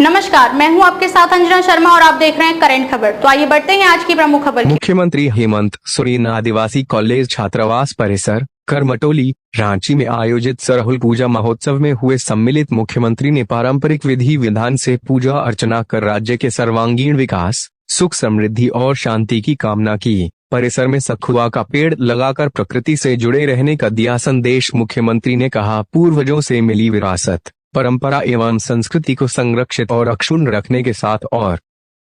नमस्कार, मैं हूं आपके साथ अंजना शर्मा और आप देख रहे हैं करंट खबर। तो आइए बढ़ते हैं आज की प्रमुख खबर। मुख्यमंत्री हेमंत सोरेन आदिवासी कॉलेज छात्रावास परिसर करमटोली रांची में आयोजित सरहुल पूजा महोत्सव में हुए सम्मिलित। मुख्यमंत्री ने पारंपरिक विधि विधान से पूजा अर्चना कर राज्य के सर्वांगीण विकास, सुख समृद्धि और शांति की कामना की। परिसर में सखुआ का पेड़ लगाकर प्रकृति से जुड़े रहने का दिया संदेश। मुख्यमंत्री ने कहा, पूर्वजों से मिली विरासत, परंपरा एवं संस्कृति को संरक्षित और अक्षुण्ण रखने के साथ और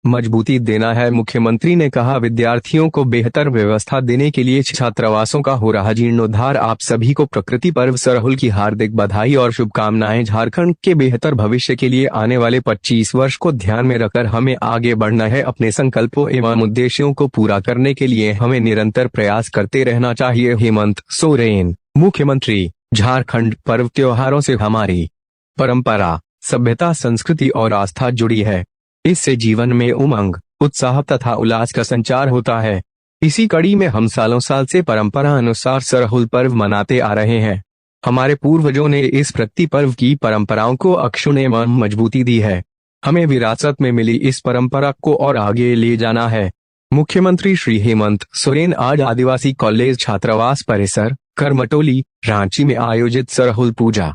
मजबूती देना है। मुख्यमंत्री ने कहा, विद्यार्थियों को बेहतर व्यवस्था देने के लिए छात्रावासों का हो रहा जीर्णोद्धार। आप सभी को प्रकृति पर्व सरहुल की हार्दिक बधाई और शुभकामनाएं। झारखंड के बेहतर भविष्य के लिए आने वाले 25 वर्ष को ध्यान में रखकर हमें आगे बढ़ना है। अपने संकल्पों एवं उद्देश्यों को पूरा करने के लिए हमें निरंतर प्रयास करते रहना चाहिए। हेमंत सोरेन। मुख्यमंत्री। झारखंड पर्व त्योहारों से हमारी परंपरा, सभ्यता, संस्कृति और आस्था जुड़ी है। इससे जीवन में उमंग, उत्साह तथा उल्लास का संचार होता है। इसी कड़ी में हम सालों साल से परंपरा अनुसार सरहुल पर्व मनाते आ रहे हैं। हमारे पूर्वजों ने इस प्रकृति पर्व की परंपराओं को अक्षुण्ण एवं मजबूती दी है। हमें विरासत में मिली इस परंपरा को और आगे ले जाना है। मुख्यमंत्री श्री हेमंत सोरेन आज आदिवासी कॉलेज छात्रावास परिसर करमटोली रांची में आयोजित सरहुल पूजा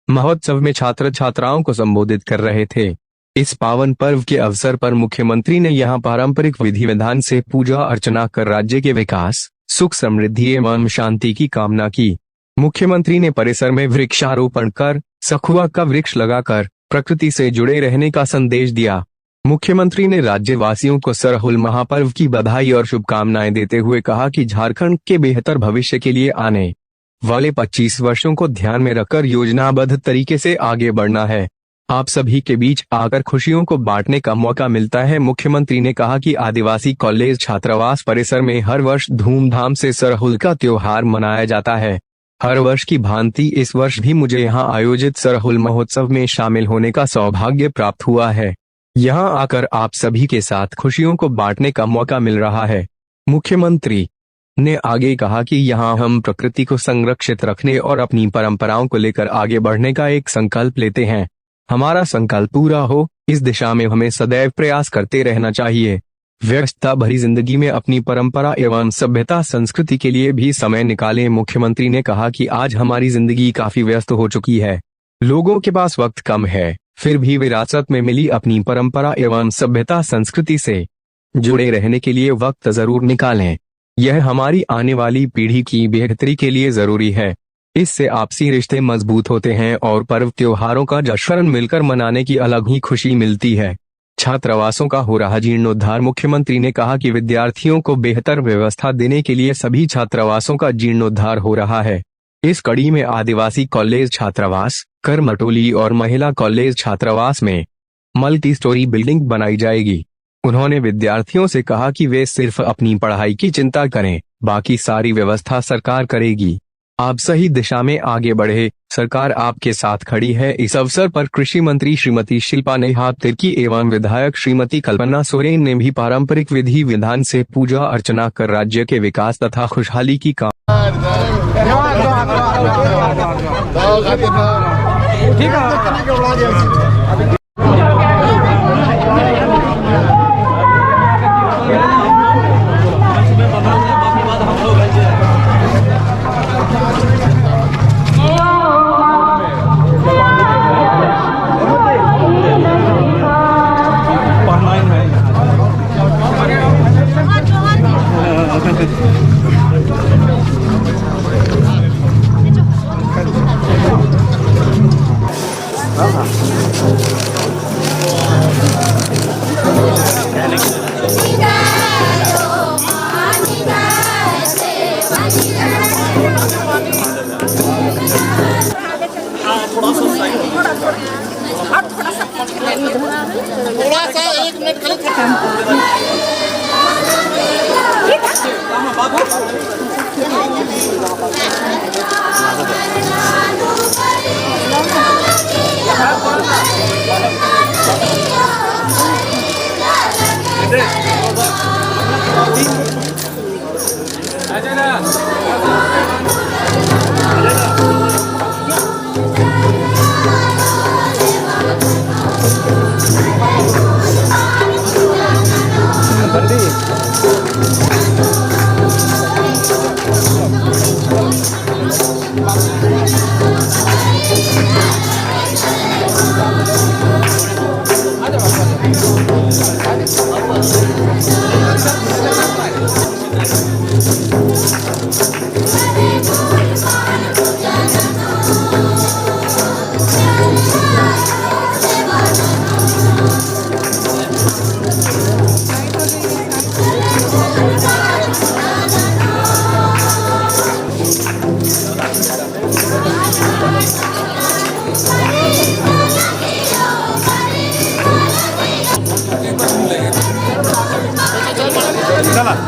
महोत्सव में छात्र छात्राओं को संबोधित कर रहे थे। इस पावन पर्व के अवसर पर मुख्यमंत्री ने यहां पारंपरिक विधि विधान से पूजा अर्चना कर राज्य के विकास, सुख समृद्धि एवं शांति की कामना की। मुख्यमंत्री ने परिसर में वृक्षारोपण कर सखुआ का वृक्ष लगाकर प्रकृति से जुड़े रहने का संदेश दिया। मुख्यमंत्री ने राज्यवासियों को सरहुल महापर्व की बधाई और शुभकामनाएं देते हुए कहा कि झारखंड के बेहतर भविष्य के लिए आने वाले 25 वर्षों को ध्यान में रखकर योजनाबद्ध तरीके से आगे बढ़ना है। आप सभी के बीच आकर खुशियों को बांटने का मौका मिलता है। मुख्यमंत्री ने कहा कि आदिवासी कॉलेज छात्रावास परिसर में हर वर्ष धूमधाम से सरहुल का त्योहार मनाया जाता है। हर वर्ष की भांति इस वर्ष भी मुझे यहां आयोजित सरहुल महोत्सव में शामिल होने का सौभाग्य प्राप्त हुआ है। यहां आकर आप सभी के साथ खुशियों को बांटने का मौका मिल रहा है। मुख्यमंत्री ने आगे कहा कि यहाँ हम प्रकृति को संरक्षित रखने और अपनी परंपराओं को लेकर आगे बढ़ने का एक संकल्प लेते हैं। हमारा संकल्प पूरा हो, इस दिशा में हमें सदैव प्रयास करते रहना चाहिए। व्यस्तता भरी जिंदगी में अपनी परंपरा एवं सभ्यता संस्कृति के लिए भी समय निकालें। मुख्यमंत्री ने कहा कि आज हमारी जिंदगी काफी व्यस्त हो चुकी है, लोगों के पास वक्त कम है, फिर भी विरासत में मिली अपनी परंपरा एवं सभ्यता संस्कृति से जुड़े रहने के लिए वक्त जरूर निकालें। यह हमारी आने वाली पीढ़ी की बेहतरी के लिए जरूरी है। इससे आपसी रिश्ते मजबूत होते हैं और पर्व त्योहारों का जश्न मिलकर मनाने की अलग ही खुशी मिलती है। छात्रावासों का हो रहा जीर्णोद्धार। मुख्यमंत्री ने कहा कि विद्यार्थियों को बेहतर व्यवस्था देने के लिए सभी छात्रावासों का जीर्णोद्धार हो रहा है। इस कड़ी में आदिवासी कॉलेज छात्रावास करमटोली और महिला कॉलेज छात्रावास में मल्टी स्टोरी बिल्डिंग बनाई जाएगी। उन्होंने विद्यार्थियों से कहा कि वे सिर्फ अपनी पढ़ाई की चिंता करें, बाकी सारी व्यवस्था सरकार करेगी। आप सही दिशा में आगे बढ़े, सरकार आपके साथ खड़ी है। इस अवसर पर कृषि मंत्री श्रीमती शिल्पा नेहात तिर्की एवं विधायक श्रीमती कल्पना सोरेन ने भी पारंपरिक विधि विधान से पूजा अर्चना कर राज्य के विकास तथा खुशहाली की थोड़ा सा 1 मिनट खाली पुनः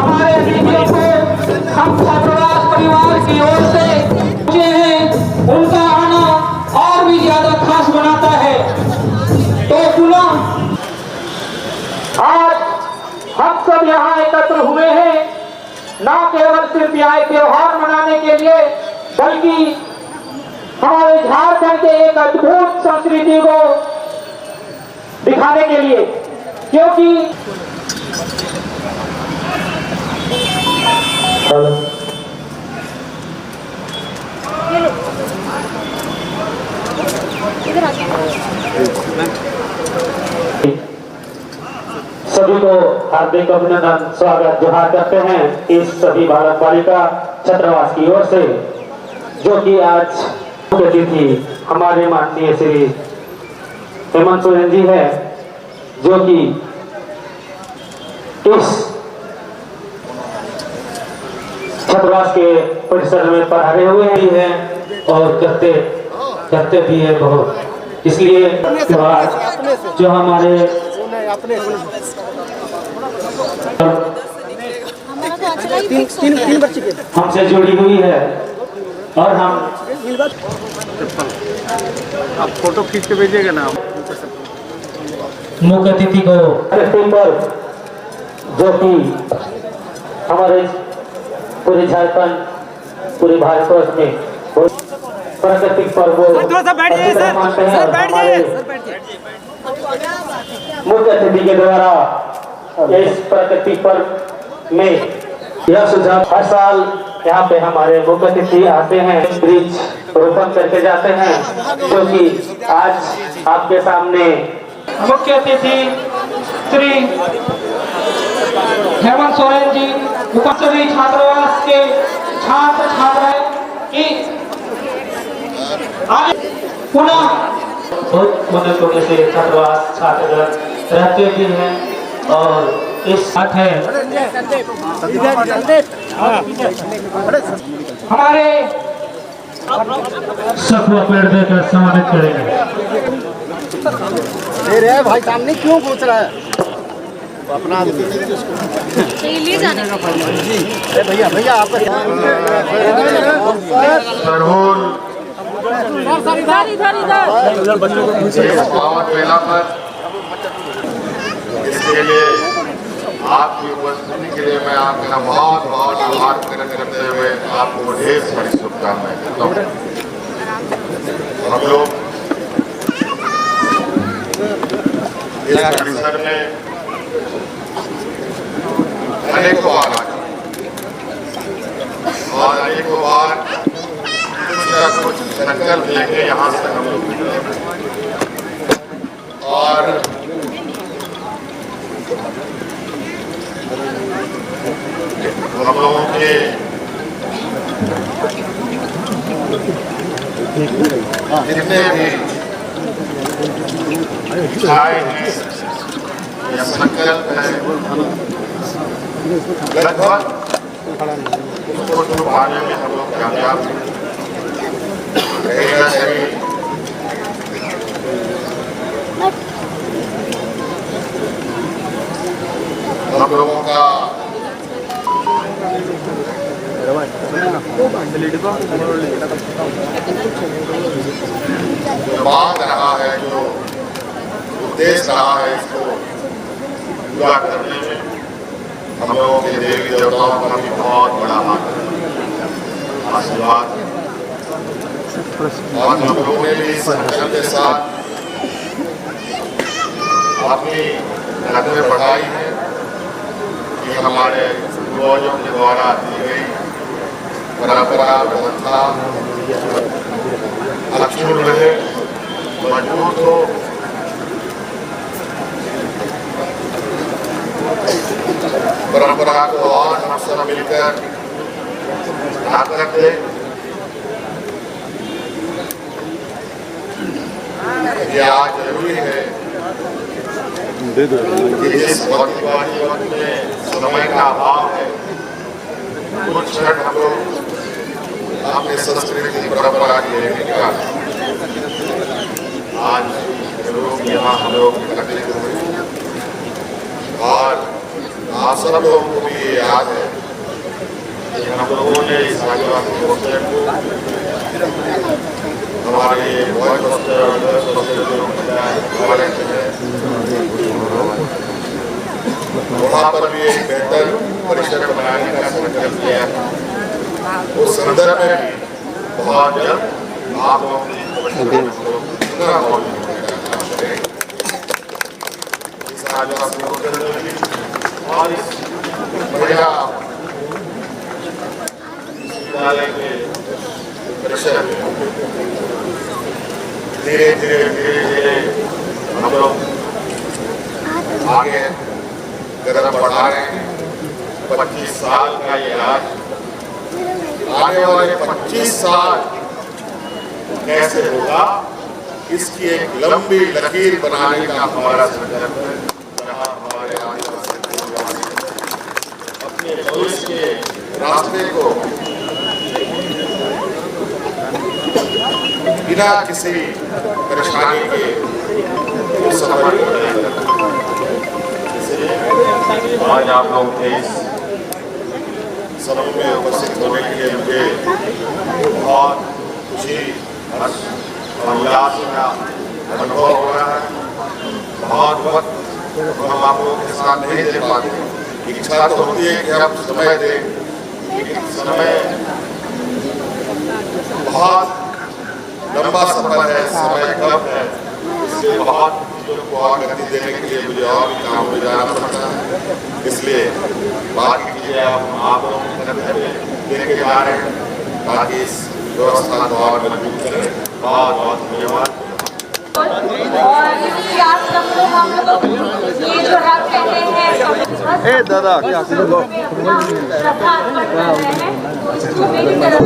हमारे अतिथियों को हम छात्रावास परिवार की ओर से पूछे हैं, उनका आना और भी ज्यादा खास बनाता है। तो पुनः आज हम सब यहाँ एकत्र हुए हैं न केवल सिर्फ यहाँ त्योहार मनाने के लिए, बल्कि हमारे झारखंड के एक अद्भुत संस्कृति को दिखाने के लिए, क्योंकि सभी को हार्दिक अभिनंदन स्वागत जोहार करते हैं इस सभी बालक बालिका छात्रावास की ओर से, जो कि आज मुख्य अतिथि हमारे माननीय श्री हेमंत सोरेन जी है, जो कि इस छात्रावास के परिसर में पढ़ाए हुए हैं और करते भी है बहुत। इसलिए त्योहार जो हमारे हमसे जुड़ी हुई है और हम आप फोटो खींच के भेजिएगा ना। मुख्य अतिथि को पर जो कि हमारे पूरे झारखंड पूरे भारतवर्ष में प्राकृतिक पर्वों मानते हैं। मुख्य अतिथि के द्वारा इस प्राकृतिक पर्व में यह सुझाव हर साल यहाँ पे हमारे मुख्य अतिथि आते हैं, वृक्ष रोपण करके जाते हैं, जो कि आज आपके सामने मुख्य अतिथि श्री हेमंत सोरेन जी सभी छात्रावास के छात्र छात्राएं की आज पुनः बहुत छोटे से छात्रावास छात्रगण रहते भी हैं और इस साथ है हमारे सबको पेड़ देकर सम्मानित करेंगे। अरे भाई सामने क्यों पूछ रहा है अपना ले जाने का भैया भैया आप मेला पर इसके लिए आपकी उपस्थिति के लिए मैं आपका बहुत बहुत आभार व्यक्त करते हुए आपको ढेर सारी शुभकामनाएं देता हूँ। हम लोग इस परिसर में अनेकों बार और अनेकों बार कुछ न कुछ संकल्प लेके यहाँ से हम लोग निकले और हम लोगों के जितने भी इच्छाएं हैं या संकल्प है लगभग उसको छुपाने में हम लोग कामयाब हैं। कहीं ना कहीं हम लोगों का बात रहा है, जो उद्देश्य रहा है, इसको पूरा करने में हम लोगों के देवी देवताओं का भी बहुत बड़ा हाथ आशीर्वाद और हम लोगों ने भी संकल्प के साथ अपनी कदमें बढ़ाई है कि हमारे पूर्वजों के द्वारा दी गई परंपरा व्यवस्था अक्षुण रहे, मजबूत हो। परंपरा को और हम सब मिलकर ताकत दे। ये आज जरूरी है कि जिस वर्तमान वक्त में समय का अभाव है, कुछ क्षण हम लोग अपने संस्कृति परंपरा के लिए निकाल आज लोग यहाँ हम लोग एकत्रित हुए और आप सब लोगों को भी ये याद है कि हम लोगों ने इस आदिवासी हॉस्टल को हमारे बॉयज हॉस्टल और गर्ल्स हॉस्टल जो वहाँ पर भी एक बेहतर परिसर बनाने का संकल्प लिया। उस संदर्भ में बहुत जल्द आप लोगों ने इस आदिवासी हॉस्टल और इस बढ़िया विद्यालय के परिसर में धीरे धीरे हम लोग आगे कदम बढ़ा रहे हैं। 25 साल का ये आज आने वाले 25 साल कैसे होगा इसकी एक लंबी लकीर बनाने का हमारा संकल्प है, जहाँ हमारे आदिवासी अपने भविष्य के रास्ते को बिना किसी परेशानी के सफर आज आप लोग के इस समूह में उपस्थित होने के लिए मुझे बहुत खुशी और उल्लास का अनुभव हो रहा है। बहुत वक्त हम आप लोगों के साथ नहीं दे पाते, इच्छा तो होती है कि हम समय दें, लेकिन समय बहुत लंबा सफर है, समय कम है, इसलिए बहुत चीज़ों को और गति देने के लिए मुझे और भी काम में जाना पड़ता है। इसलिए बाकी चीज़ें आप लोगों के कर्तव्य देके जा रहे हैं ताकि इस व्यवस्था को और मजबूत करें। बहुत बहुत धन्यवाद। और इसी आश्रम में हम लोग ये जो रख रहे हैं दादा क्या श्रद्धा अर्पण कर रहे हैं, तो इसको मेरी तरफ